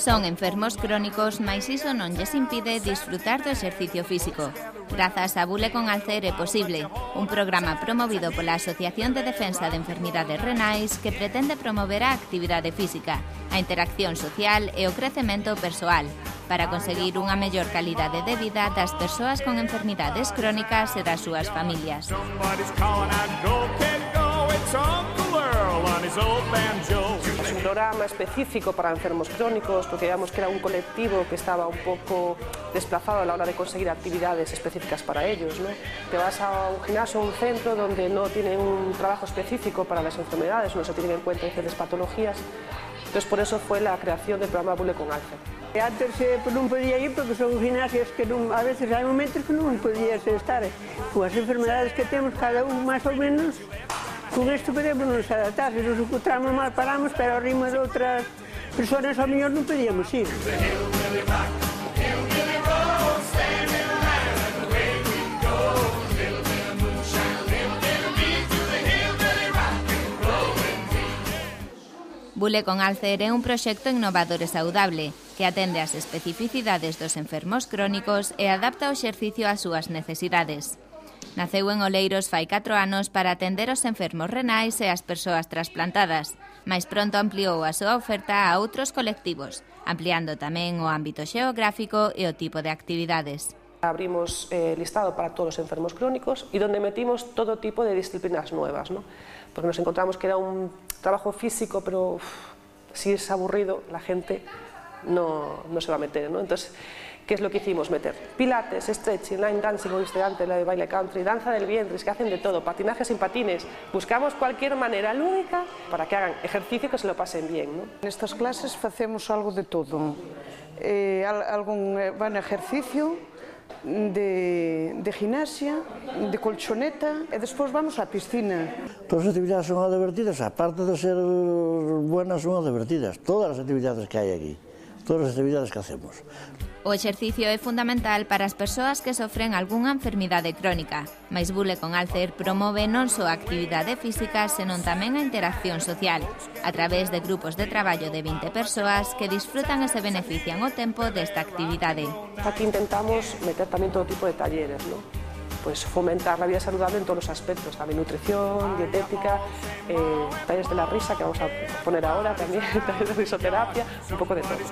Son enfermos crónicos, mais iso non lles impide disfrutar do exercicio físico. Grazas a Bule con Alcer é posible, un programa promovido pola Asociación de Defensa de Enfermidades Renais que pretende promover a actividade física, a interacción social e o crecemento persoal, para conseguir unha mellor calidade de vida das persoas con enfermidades crónicas e das súas familias. Es un programa específico para enfermos crónicos porque digamos que era un colectivo que estaba un poco desplazado a la hora de conseguir actividades específicas para ellos, ¿no? Te vas a un gimnasio o un centro donde no tienen un trabajo específico para las enfermedades, no se tienen en cuenta diferentes patologías. Entonces por eso fue la creación del programa Bule con Alcer. Antes non podía ir porque son gimnasios que non, a veces hai momentos que non podías estar. Con as enfermedades que temos cada un máis ou menos, con isto podemos nos adaptar. Se nos encontramos mal paramos, pero ao ritmo de outras persoas ao mellor non podíamos ir. Bule con Alcer é un proxecto innovador e saudable que atende ás especificidades dos enfermos crónicos e adapta o exercicio ás súas necesidades. Naceu en Oleiros fai 4 anos para atender os enfermos renais e as persoas trasplantadas, mais pronto ampliou a súa oferta a outros colectivos, ampliando tamén o ámbito xeográfico e o tipo de actividades. Abrimos listado para todos los enfermos crónicos y donde metimos todo tipo de disciplinas nuevas, ¿no? Porque nos encontramos que era un trabajo físico, pero si es aburrido, la gente no se va a meter, ¿no? Entonces, ¿qué es lo que hicimos? Meter pilates, stretching, line dancing, como viste antes, la de baile country, danza del vientre, es que hacen de todo, patinaje sin patines. Buscamos cualquier manera lúdica para que hagan ejercicio y que se lo pasen bien, ¿no? Nestas clases facemos algo de todo. Van ejercicio, de gimnasia, de colchoneta e despois vamos á piscina. Todas as actividades son divertidas, aparte de ser buenas, son divertidas. Todas as actividades que hai aquí, todas as actividades que hacemos. O exercicio é fundamental para as persoas que sofren algunha enfermidade crónica, mais Bule con Alcer promove non só a actividade física, senón tamén a interacción social, a través de grupos de traballo de 20 persoas que disfrutan e se benefician o tempo desta actividade. Aquí intentamos meter tamén todo tipo de talleres, ¿no? Pues fomentar la vida saludable en todos los aspectos, también nutrición, dietética, talleres de la risa que vamos a poner ahora también, talleres de risoterapia, un poco de todo.